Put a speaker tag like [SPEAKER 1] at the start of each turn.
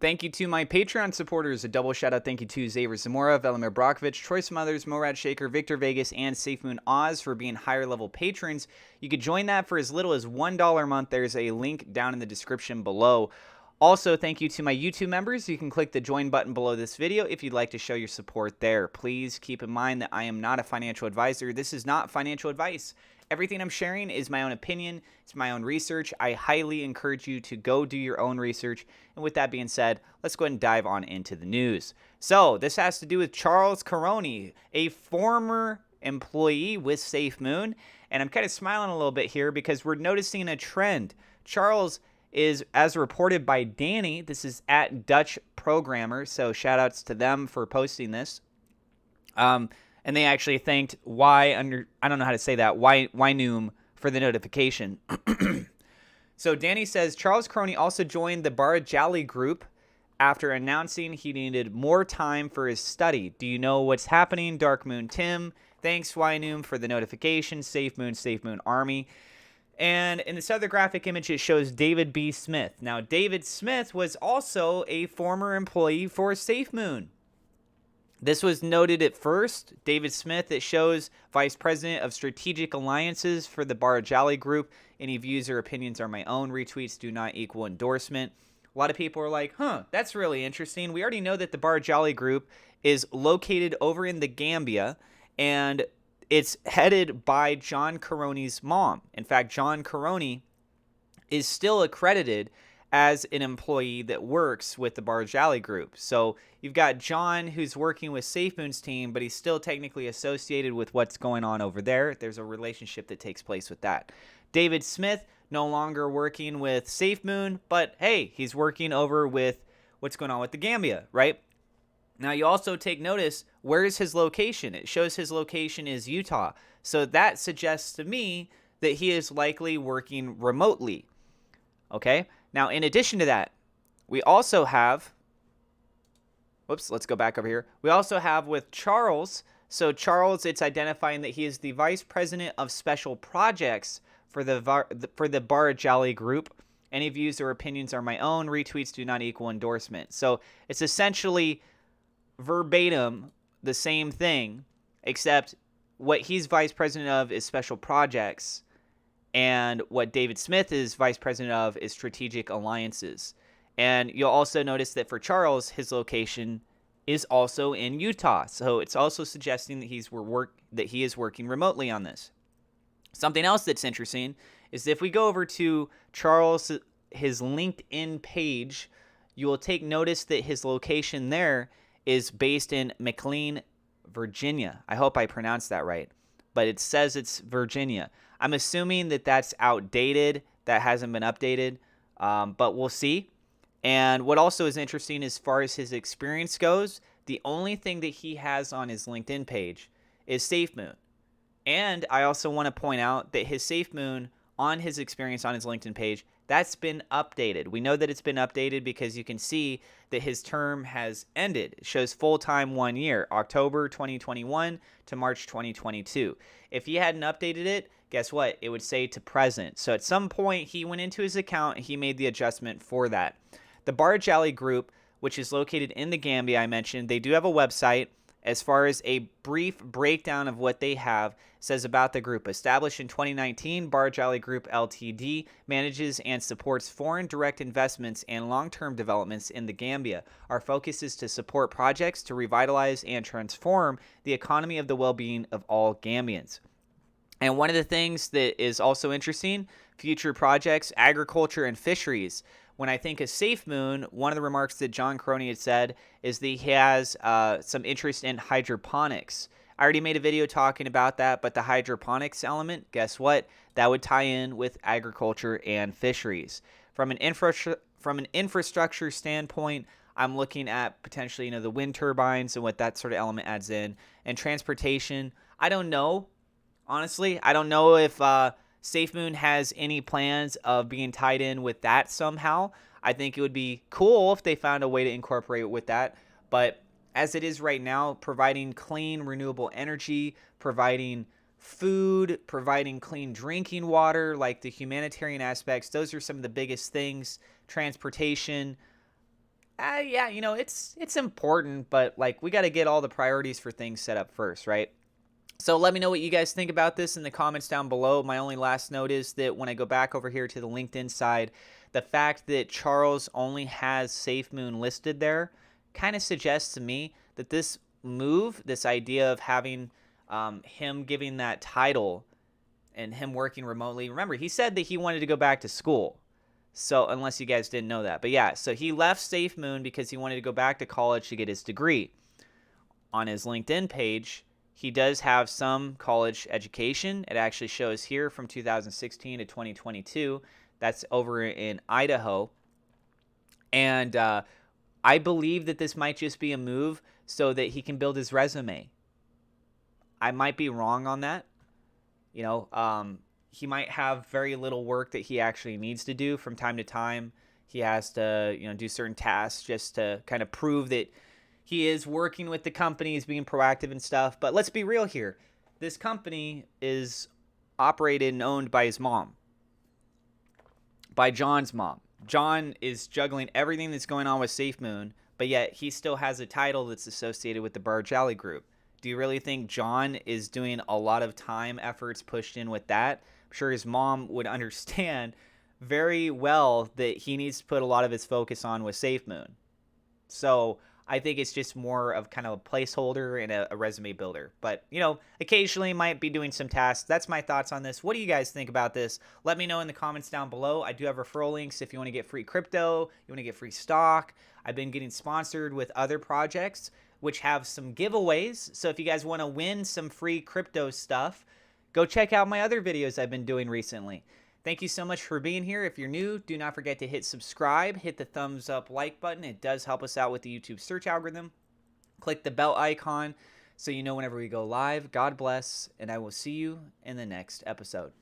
[SPEAKER 1] Thank you to my Patreon supporters. A double shout out thank you to Xavier Zamora, Velimir Brokovich, Troy Smothers, Morad Shaker, Victor Vegas, and Safemoon Oz for being higher level patrons. You could join that for as little as $1 a month. There's a link down in the description below. Also, thank you to my YouTube members. You can click the join button below this video if you'd like to show your support there. Please keep in mind that I am not a financial advisor. This is not financial advice. Everything I'm sharing is my own opinion. It's my own research. I highly encourage you to go do your own research. And with that being said, let's go ahead and dive on into the news. So this has to do with Charles Karony, a former employee with Safemoon. And I'm kind of smiling a little bit here because we're noticing a trend. Charles is, as reported by Danny, this is at Dutch Programmer, so shout outs to them for posting this. And they actually thanked I don't know how to say that, Noom for the notification. So Danny says, Charles Karony also joined the Barajally group after announcing he needed more time for his study. Do you know what's happening? Dark Moon Tim. Thanks, Noom, for the notification. Safemoon Army. And in this other graphic image, it shows David B. Smith. Now, David Smith was also a former employee for Safemoon. This was noted at first. David Smith, it shows Vice President of Strategic Alliances for the Barajally Group. Any views or opinions are my own. Retweets do not equal endorsement. A lot of people are like, that's really interesting. We already know that the Barajally Group is located over in the Gambia, and it's headed by John Karony's mom. In fact, John Karony is still accredited as an employee that works with the Barajally Group. So you've got John, who's working with Safemoon's team, but he's still technically associated with what's going on over there. There's a relationship that takes place with that. David Smith, no longer working with Safemoon, but hey, he's working over with what's going on with the Gambia, right? Now you also take notice, where is his location? It shows his location is Utah. So that suggests to me that he is likely working remotely. Okay? Now, in addition to that, we also have, let's go back over here. We also have with Charles, so Charles, it's identifying that he is the Vice President of Special Projects for the Barajally Group. Any views or opinions are my own. Retweets do not equal endorsement. So it's essentially verbatim the same thing, except what he's Vice President of is Special Projects, and what David Smith is Vice President of is Strategic Alliances. And you'll also notice that for Charles, his location is also in Utah. So it's also suggesting that he is working remotely on this. Something else that's interesting is if we go over to Charles, his LinkedIn page, you will take notice that his location there is based in McLean, Virginia. I hope I pronounced that right, but it says it's Virginia. I'm assuming that that's outdated. That hasn't been updated, but we'll see. And what also is interesting as far as his experience goes, the only thing that he has on his LinkedIn page is Safemoon. And I also want to point out that his Safemoon on his experience on his LinkedIn page, that's been updated. We know that it's been updated because you can see that his term has ended. It shows full-time 1 year, October 2021 to March 2022. If he hadn't updated it, guess what? It would say to present. So at some point, he went into his account and he made the adjustment for that. The Barajally Group, which is located in the Gambia, I mentioned, they do have a website. As far as a brief breakdown of what they have, says about the group. Established in 2019, Barajally Group Ltd. manages and supports foreign direct investments and long-term developments in the Gambia. Our focus is to support projects to revitalize and transform the economy of the well-being of all Gambians. And one of the things that is also interesting, future projects, agriculture and fisheries. When I think of Safemoon, one of the remarks that John Karony had said is that he has some interest in hydroponics. I already made a video talking about that, but the hydroponics element, guess what? That would tie in with agriculture and fisheries. From an infrastructure standpoint, I'm looking at potentially, the wind turbines and what that sort of element adds in. And transportation, I don't know. Honestly, I don't know if Safemoon has any plans of being tied in with that somehow. I think it would be cool if they found a way to incorporate it with that. But as it is right now, providing clean, renewable energy, providing food, providing clean drinking water, like the humanitarian aspects, those are some of the biggest things. Transportation. Yeah, it's important, but like we got to get all the priorities for things set up first, right? So let me know what you guys think about this in the comments down below. My only last note is that when I go back over here to the LinkedIn side, the fact that Charles only has Safemoon listed there kind of suggests to me that this move, this idea of having him giving that title and him working remotely. Remember, he said that he wanted to go back to school. So unless you guys didn't know that. But yeah, so he left Safemoon because he wanted to go back to college to get his degree. On his LinkedIn page, he does have some college education. It actually shows here from 2016 to 2022. That's over in Idaho. And I believe that this might just be a move so that he can build his resume. I might be wrong on that. He might have very little work that he actually needs to do from time to time. He has to, do certain tasks just to kind of prove that he is working with the company, he's being proactive and stuff. But let's be real here. This company is operated and owned by his mom, by John's mom. John is juggling everything that's going on with Safemoon, but yet he still has a title that's associated with the Barajally group. Do you really think John is doing a lot of time, efforts pushed in with that? I'm sure his mom would understand very well that he needs to put a lot of his focus on with Safemoon. So I think it's just more of kind of a placeholder and a resume builder. But, occasionally might be doing some tasks. That's my thoughts on this. What do you guys think about this? Let me know in the comments down below. I do have referral links if you want to get free crypto, you want to get free stock. I've been getting sponsored with other projects which have some giveaways. So if you guys want to win some free crypto stuff, go check out my other videos I've been doing recently. Thank you so much for being here. If you're new, do not forget to hit subscribe, hit the thumbs up like button. It does help us out with the YouTube search algorithm. Click the bell icon so you know whenever we go live. God bless, and I will see you in the next episode.